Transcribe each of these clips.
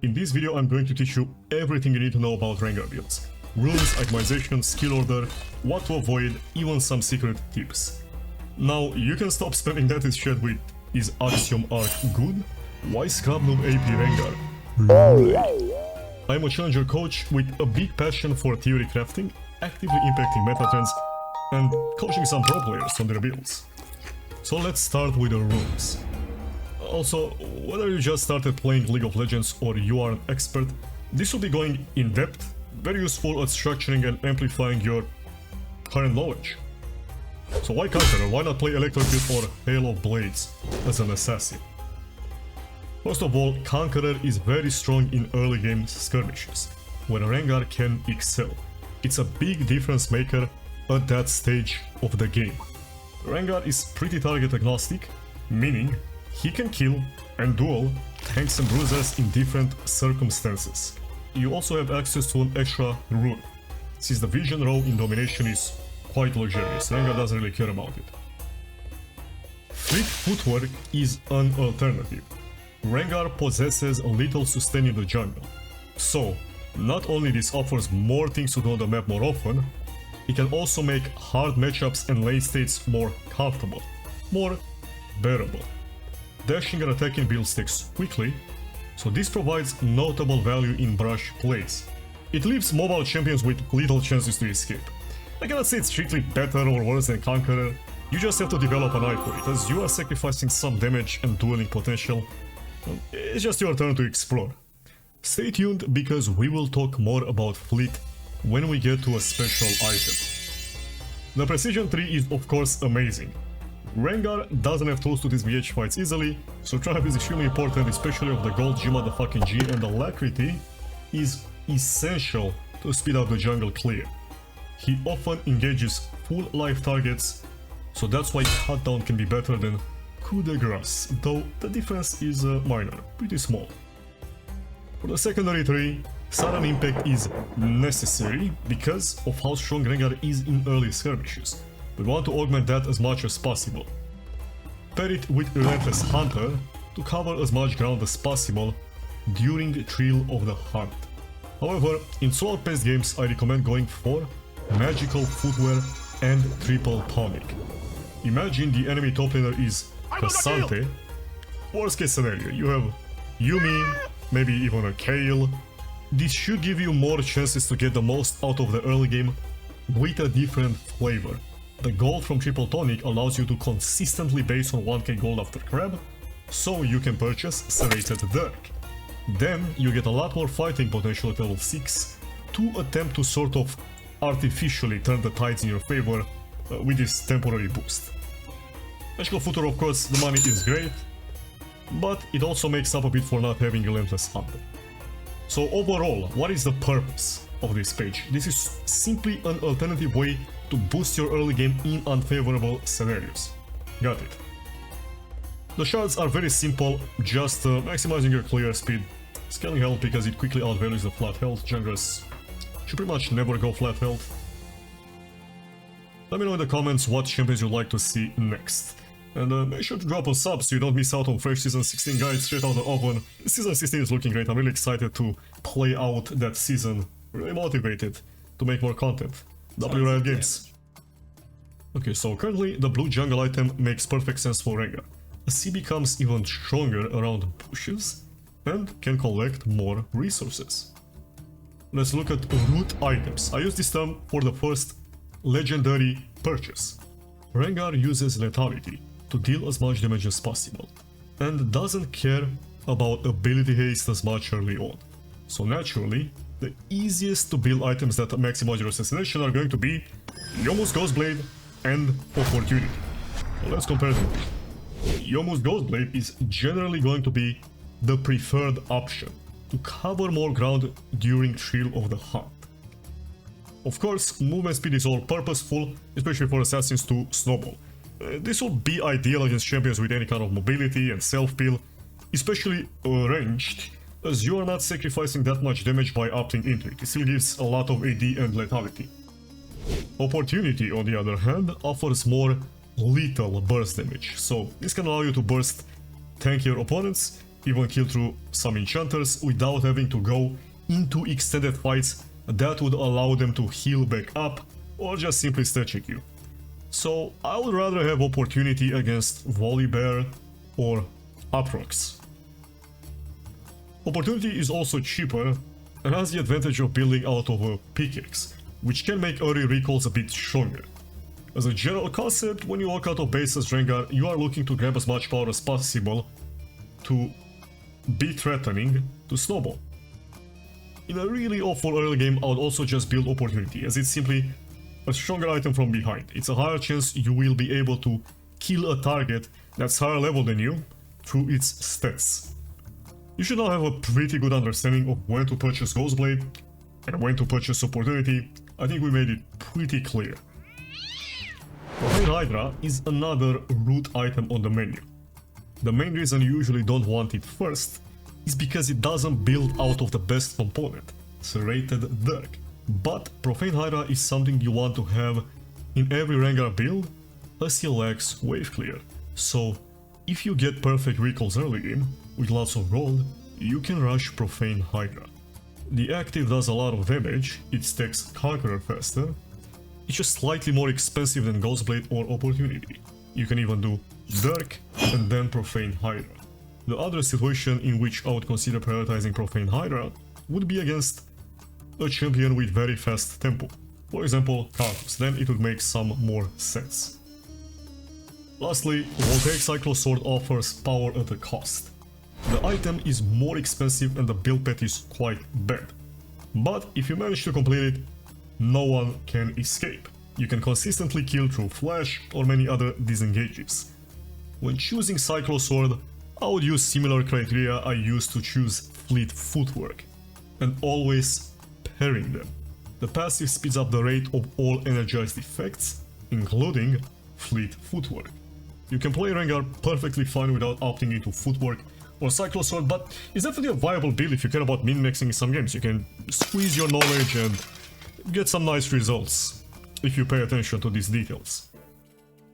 In this video I'm going to teach you everything you need to know about Rengar builds. Rules, itemization, skill order, what to avoid, even some secret tips. Now you can stop spamming that shit with "Is Axiom Arc good? Why scrub noob AP Rengar?" I'm a challenger coach with a big passion for theory crafting, actively impacting meta trends, and coaching some pro players on their builds. So let's start with the rules. Also, whether you just started playing League of Legends or you are an expert, this will be going in depth, very useful at structuring and amplifying your current knowledge. So why Conqueror? Why not play Electrocute or Hail of Blades as an assassin? First of all, Conqueror is very strong in early game skirmishes, where Rengar can excel. It's a big difference maker at that stage of the game. Rengar is pretty target agnostic, meaning he can kill and duel tanks and bruisers in different circumstances. You also have access to an extra rune, since the vision row in domination is quite luxurious. Rengar doesn't really care about it. Fleet footwork is an alternative. Rengar possesses little sustain in the jungle, so not only this offers more things to do on the map more often, it can also make hard matchups and lane states more comfortable, more bearable. Dashing and attacking build stacks quickly, so this provides notable value in brush plays. It leaves mobile champions with little chances to escape. I cannot say it's strictly better or worse than Conqueror, you just have to develop an eye for it, as you are sacrificing some damage and dueling potential. It's just your turn to explore. Stay tuned because we will talk more about Fleet when we get to a special item. The Precision tree is of course amazing. Rengar doesn't have tools to these VH fights easily, so Triumph is extremely important, especially of the gold G motherfucking G, and Alacrity is essential to speed up the jungle clear. He often engages full life targets, so that's why Cutdown can be better than Coup de Grace, though the difference is minor, pretty small. For the secondary tree, Sudden Impact is necessary because of how strong Rengar is in early skirmishes. We want to augment that as much as possible. Pair it with Relentless Hunter to cover as much ground as possible during the Thrill of the Hunt. However, in slower-paced games I recommend going for Magical Footwear and Triple Tonic. Imagine the enemy top laner is Cassante. Worst case scenario, you have Yumi, maybe even a Kayle. This should give you more chances to get the most out of the early game with a different flavor. The gold from Triple Tonic allows you to consistently base on 1k gold after Crab, so you can purchase Serrated Dirk. Then you get a lot more fighting potential at level 6 to attempt to sort of artificially turn the tides in your favor with this temporary boost. Magical Footwear, of course, the money is great, but it also makes up a bit for not having Relentless Hunter. So overall, what is the purpose of this page? This is simply an alternative way to boost your early game in unfavorable scenarios. Got it. The shards are very simple, just maximizing your clear speed, scaling health because it quickly outvalues the flat health. Junglers should pretty much never go flat health. Let me know in the comments what champions you'd like to see next. And make sure to drop a sub so you don't miss out on fresh Season 16 guides straight out of the oven. Season 16 is looking great, I'm really excited to play out that season. Really motivated to make more content. W Riot Games. Okay, so currently the blue jungle item makes perfect sense for Rengar, as he becomes even stronger around bushes and can collect more resources. Let's look at root items. I use this term for the first legendary purchase. Rengar uses lethality to deal as much damage as possible, and doesn't care about ability haste as much early on. So naturally, the easiest to build items that maximize your assassination are going to be Youmuu's Ghostblade and Opportunity. So let's compare them. Youmuu's Ghostblade is generally going to be the preferred option to cover more ground during Thrill of the Hunt. Of course, movement speed is all purposeful, especially for assassins to snowball. This will be ideal against champions with any kind of mobility and self-peel, especially ranged, as you are not sacrificing that much damage by opting into it. It still gives a lot of AD and lethality. Opportunity, on the other hand, offers more lethal burst damage, so this can allow you to burst tankier opponents even kill through some enchanters without having to go into extended fights that would allow them to heal back up or just simply stat-check you. So I would rather have opportunity against Volibear or Aprox. Opportunity is also cheaper and has the advantage of building out of a pickaxe, which can make early recalls a bit stronger. As a general concept, when you walk out of base as Rengar, you are looking to grab as much power as possible to be threatening to snowball. In a really awful early game, I would also just build opportunity, as it's simply a stronger item from behind. It's a higher chance you will be able to kill a target that's higher level than you through its stats. You should now have a pretty good understanding of when to purchase Ghostblade and when to purchase opportunity. I think we made it pretty clear. Profane Hydra is another root item on the menu. The main reason you usually don't want it first is because it doesn't build out of the best component, Serrated Dirk. But Profane Hydra is something you want to have in every Rengar build as he lacks wave clear. So if you get perfect recalls early game with lots of gold, you can rush Profane Hydra. The active does a lot of damage, it stacks Conqueror faster. It's just slightly more expensive than Ghostblade or Opportunity. You can even do Dirk and then Profane Hydra. The other situation in which I would consider prioritizing Profane Hydra would be against a champion with very fast tempo. For example, Karthus, then it would make some more sense. Lastly, Voltaic Cyclosword offers power at a cost. The item is more expensive and the build path is quite bad. But if you manage to complete it, no one can escape. You can consistently kill through flash or many other disengages. When choosing Cyclosword, I would use similar criteria I used to choose Fleet Footwork, and always pairing them. The passive speeds up the rate of all energized effects, including Fleet Footwork. You can play Rengar perfectly fine without opting into Footwork or Cyclosword, but it's definitely a viable build if you care about min-maxing in some games. You can squeeze your knowledge and get some nice results if you pay attention to these details.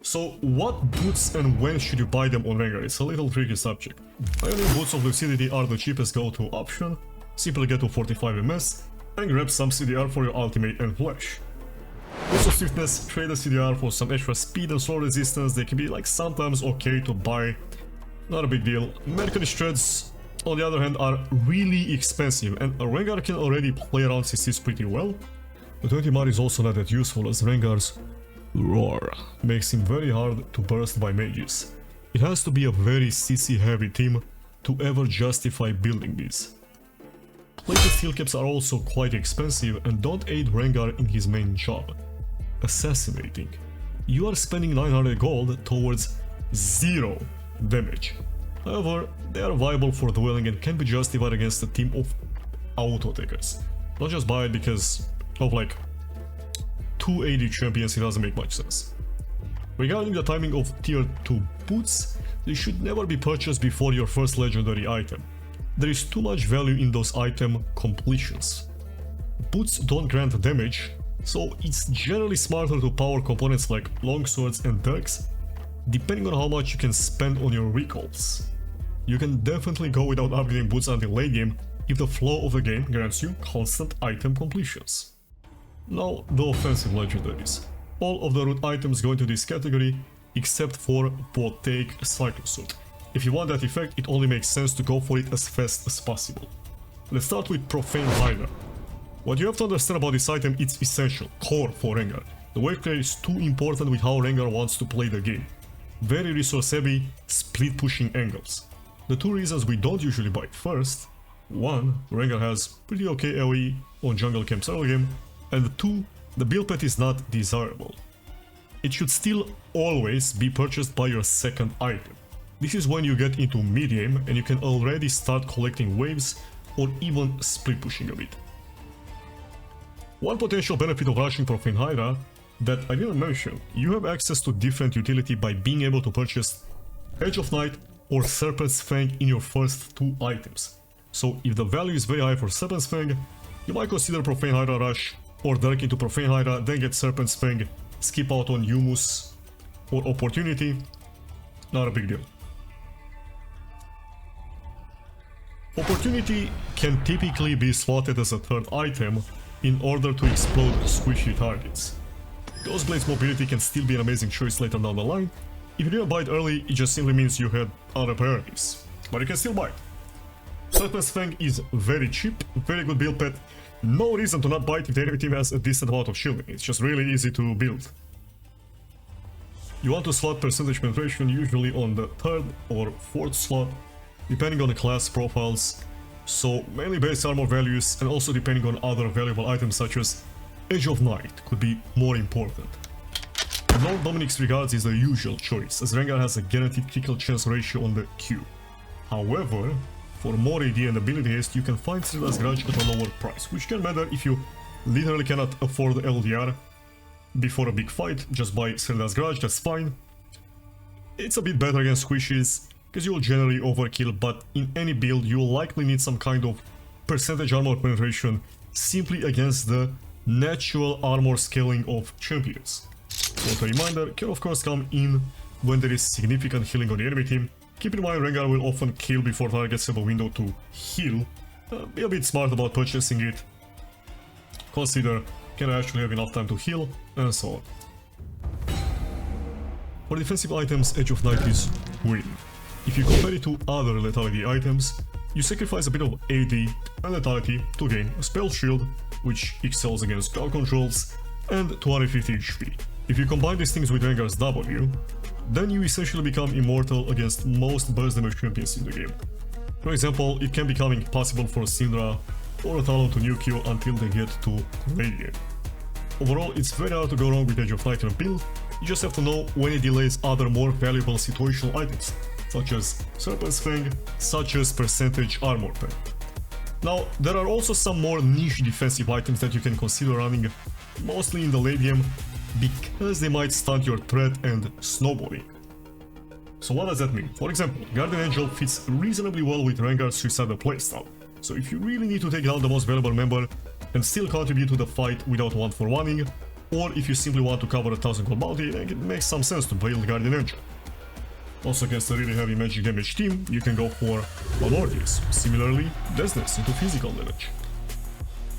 So what boots and when should you buy them on Rengar? It's a little tricky subject. Ionian Boots of Lucidity are the cheapest go-to option. Simply get to 45 ms and grab some CDR for your ultimate and flash. Boots of Swiftness trade the CDR for some extra speed and slow resistance. They can be like sometimes okay to buy, not a big deal. Mercury Shreds on the other hand are really expensive, and a Rengar can already play around CCs pretty well. The 20 mar is also not that useful, as Rengar's Roar makes him very hard to burst by mages. It has to be a very CC heavy team to ever justify building these. Plated steel caps are also quite expensive and don't aid Rengar in his main job, assassinating. You are spending 900 gold towards 0 damage. However, they are viable for dueling and can be justified against a team of auto-takers. Don't just buy it because of like 280 champions, it doesn't make much sense. Regarding the timing of tier 2 boots, they should never be purchased before your first legendary item. There is too much value in those item completions. Boots don't grant damage, so it's generally smarter to power components like longswords and dirks, depending on how much you can spend on your recalls. You can definitely go without upgrading boots until late game if the flow of the game grants you constant item completions. Now the offensive legendaries. All of the root items go into this category except for Voltaic Cyclosword. If you want that effect, it only makes sense to go for it as fast as possible. Let's start with Profane Hydra. What you have to understand about this item, it's essential, core for Rengar. The wave clear is too important with how Rengar wants to play the game. Very resource heavy, split pushing angles. The two reasons we don't usually buy it first: 1. Rengar has pretty okay AoE on jungle camps early game, and 2. The build path is not desirable. It should still always be purchased by your second item. This is when you get into mid-game and you can already start collecting waves or even split pushing a bit. One potential benefit of rushing Profane Hydra that I didn't mention: you have access to different utility by being able to purchase Edge of Night or Serpent's Fang in your first 2 items. So if the value is very high for Serpent's Fang, you might consider Profane Hydra rush or Dirk into Profane Hydra, then get Serpent's Fang, skip out on Humus or Opportunity, not a big deal. Opportunity can typically be slotted as a third item in order to explode squishy targets. Ghostblade's mobility can still be an amazing choice later down the line. If you didn't buy it early, it just simply means you had other priorities, but you can still buy it. Serpent's Fang is very cheap, very good build pet. No reason to not buy it if the enemy team has a decent amount of shielding. It's just really easy to build. You want to slot percentage penetration usually on the third or fourth slot, depending on the class profiles, so mainly base armor values and also depending on other valuable items such as Edge of Night could be more important. Lord Dominic's Regards is the usual choice, as Rengar has a guaranteed critical chance ratio on the Q. However, for more AD and ability haste, you can find Srila's Grudge at a lower price, which can matter if you literally cannot afford LDR before a big fight. Just buy Srila's Grudge, that's fine. It's a bit better against squishes, because you will generally overkill, but in any build you will likely need some kind of percentage armor penetration simply against the natural armor scaling of champions. So a reminder can of course come in when there is significant healing on the enemy team. Keep in mind Rengar will often kill before targets have a window to heal. Be a bit smart about purchasing it. Consider, can I actually have enough time to heal, and so on. For defensive items, Edge of Night is winning. If you compare it to other lethality items, you sacrifice a bit of AD and lethality to gain a spell shield, which excels against crowd controls, and 250 HP. If you combine these things with Rengar's W, then you essentially become immortal against most burst damage champions in the game. For example, it can become impossible for Syndra or a Talon to nuke you until they get to late game. Overall, it's very hard to go wrong with Edge of Night in a build. You just have to know when it delays other more valuable situational items, such as Serpent's Fang, such as percentage armor pen. Now, there are also some more niche defensive items that you can consider running, mostly in the late game, because they might stunt your threat and snowballing. So what does that mean? For example, Guardian Angel fits reasonably well with Rengar's suicidal playstyle, so if you really need to take down the most valuable member and still contribute to the fight without one-for-oneing, or if you simply want to cover a 1000 gold bounty, it makes some sense to build Guardian Angel. Also against a really heavy magic damage team, you can go for Mortis, similarly Desness into physical damage.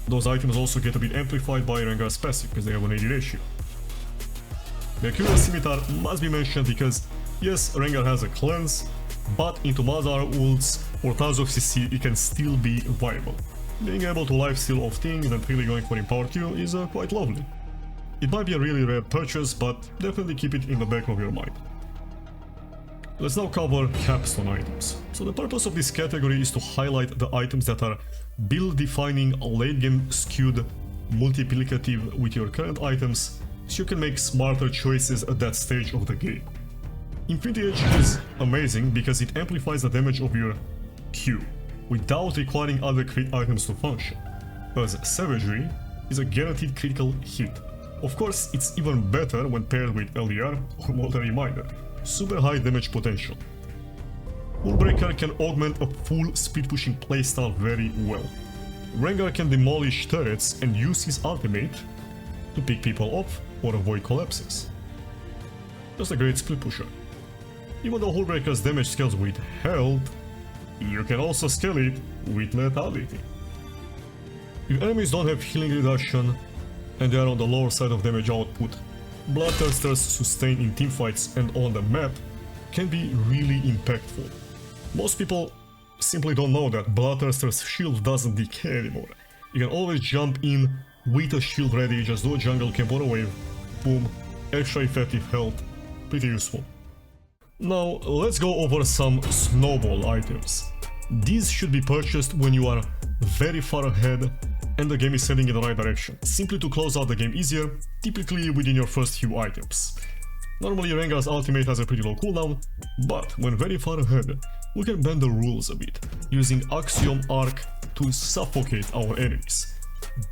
Those items also get a bit amplified by Rengar's passive because they have an AD ratio. The Accurate Scimitar must be mentioned because, yes, Rengar has a cleanse, but into Mazar ults or tons of CC it can still be viable. Being able to lifesteal off things and really going for Empower Q is quite lovely. It might be a really rare purchase, but definitely keep it in the back of your mind. Let's now cover capstone items. So the purpose of this category is to highlight the items that are build defining, late game skewed, multiplicative with your current items, so you can make smarter choices at that stage of the game. Infinity Edge is amazing because it amplifies the damage of your Q, without requiring other crit items to function, as Savagery is a guaranteed critical hit. Of course, it's even better when paired with LDR or Molten Reminder, super high damage potential. Hullbreaker can augment a full speed pushing playstyle very well. Rengar can demolish turrets and use his ultimate to pick people off or avoid collapses. Just a great split pusher. Even though Hullbreaker's damage scales with health, you can also scale it with lethality. If enemies don't have healing reduction and they are on the lower side of damage output, Bloodthirster's sustain in teamfights and on the map can be really impactful. Most people simply don't know that Bloodthirster's shield doesn't decay anymore. You can always jump in with a shield ready, just do a jungle camp or a wave, boom, extra effective health, pretty useful. Now let's go over some snowball items. These should be purchased when you are very far ahead and the game is heading in the right direction, simply to close out the game easier, typically within your first few items. Normally Rengar's ultimate has a pretty low cooldown, but when very far ahead, we can bend the rules a bit, using Axiom Arc to suffocate our enemies,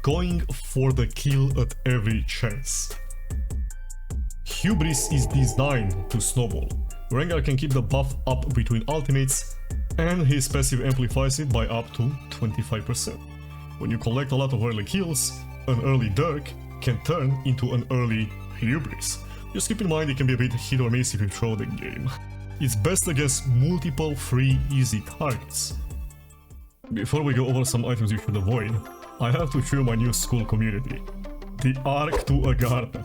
going for the kill at every chance. Hubris is designed to snowball. Rengar can keep the buff up between ultimates, and his passive amplifies it by up to 25%. When you collect a lot of early kills, an early Dirk can turn into an early Hubris. Just keep in mind it can be a bit hit or miss if you throw the game. It's best against multiple free easy targets. Before we go over some items you should avoid, I have to show my new school community. The Arc to a Garden.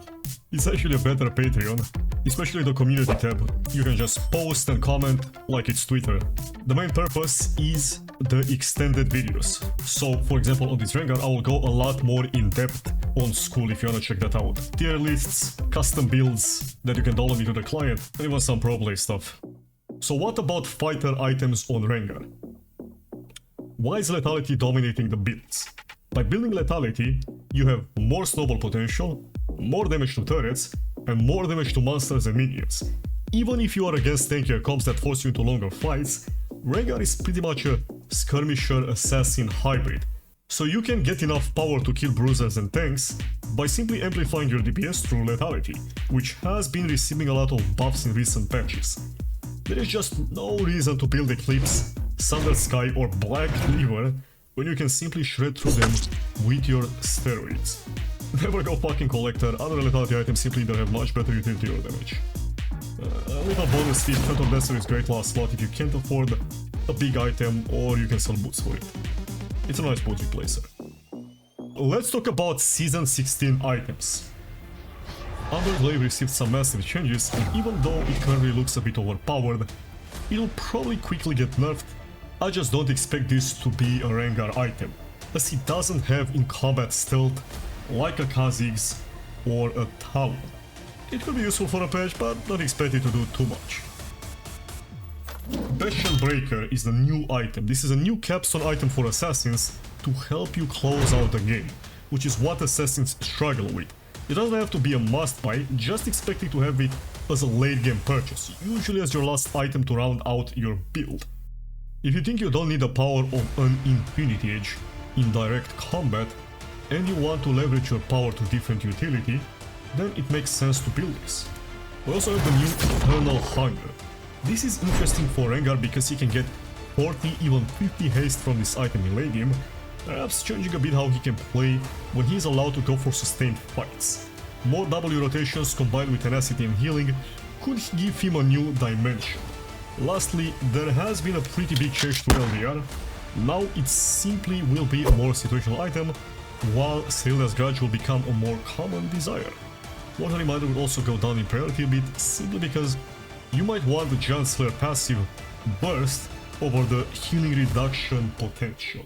It's actually a better Patreon, especially the community tab. You can just post and comment like it's Twitter. The main purpose is the extended videos. So, for example, on this Rengar, I will go a lot more in depth on school if you wanna check that out. Tier lists, custom builds that you can download into the client, and even some pro play stuff. So what about fighter items on Rengar? Why is lethality dominating the builds? By building lethality, you have more snowball potential, more damage to turrets, and more damage to monsters and minions. Even if you are against tankier comps that force you into longer fights, Rengar is pretty much a skirmisher assassin hybrid. So you can get enough power to kill bruisers and tanks by simply amplifying your DPS through lethality, which has been receiving a lot of buffs in recent patches. There is just no reason to build Eclipse, Thunder Sky or Black Cleaver when you can simply shred through them with your steroids. Never go fucking Collector, other lethality items simply don't have much better utility or damage. A little bonus feat, Phantom Dancer is great last slot if you can't afford a big item or you can sell boots for it. It's a nice booty placer. Let's talk about Season 16 items. Underglaive received some massive changes, and even though it currently looks a bit overpowered, it'll probably quickly get nerfed. I just don't expect this to be a Rengar item, as he doesn't have in combat stealth like a Kha'Zix or a Talon. It could be useful for a patch, but not expect it to do too much. Bastion Breaker is the new item. This is a new capstone item for assassins to help you close out the game, which is what assassins struggle with. It doesn't have to be a must buy, just expecting to have it as a late game purchase, usually as your last item to round out your build. If you think you don't need the power of an Infinity Edge in direct combat, and you want to leverage your power to different utility, then it makes sense to build this. We also have the new Eternal Hunger. This is interesting for Rengar because he can get 40, even 50 haste from this item in late game, perhaps changing a bit how he can play when he is allowed to go for sustained fights. More W rotations combined with tenacity and healing could give him a new dimension. Lastly, there has been a pretty big change to LDR. Now it simply will be a more situational item, while Celia's Grudge will become a more common desire. Mortal Reminder will also go down in priority a bit, simply because you might want the Giant Slayer passive burst over the healing reduction potential.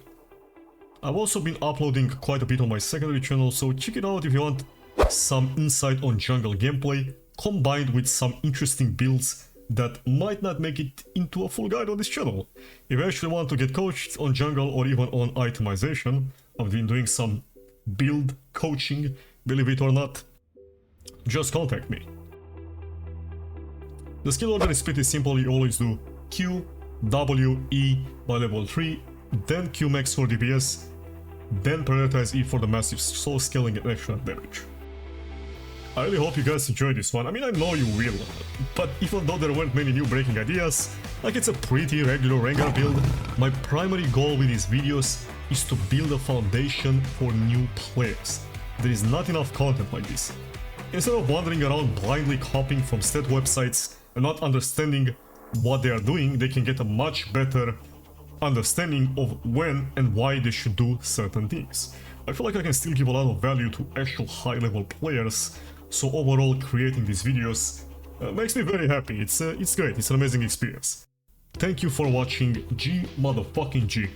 I've also been uploading quite a bit on my secondary channel, so check it out if you want some insight on jungle gameplay, combined with some interesting builds that might not make it into a full guide on this channel. If you actually want to get coached on jungle or even on itemization, I've been doing some build coaching, believe it or not, just contact me. The skill order is pretty simple. You always do Q, W, E by level 3, then Q max for DPS, then prioritize E for the massive soul scaling and extra damage. I really hope you guys enjoyed this one. I mean, I know you will, but even though there weren't many new breaking ideas, like it's a pretty regular Rengar build, my primary goal with these videos is to build a foundation for new players. There is not enough content like this. Instead of wandering around blindly copying from stat websites and not understanding what they are doing, they can get a much better understanding of when and why they should do certain things. I feel like I can still give a lot of value to actual high-level players, so overall creating these videos makes me very happy. It's great, it's an amazing experience. Thank you for watching. G motherfucking G.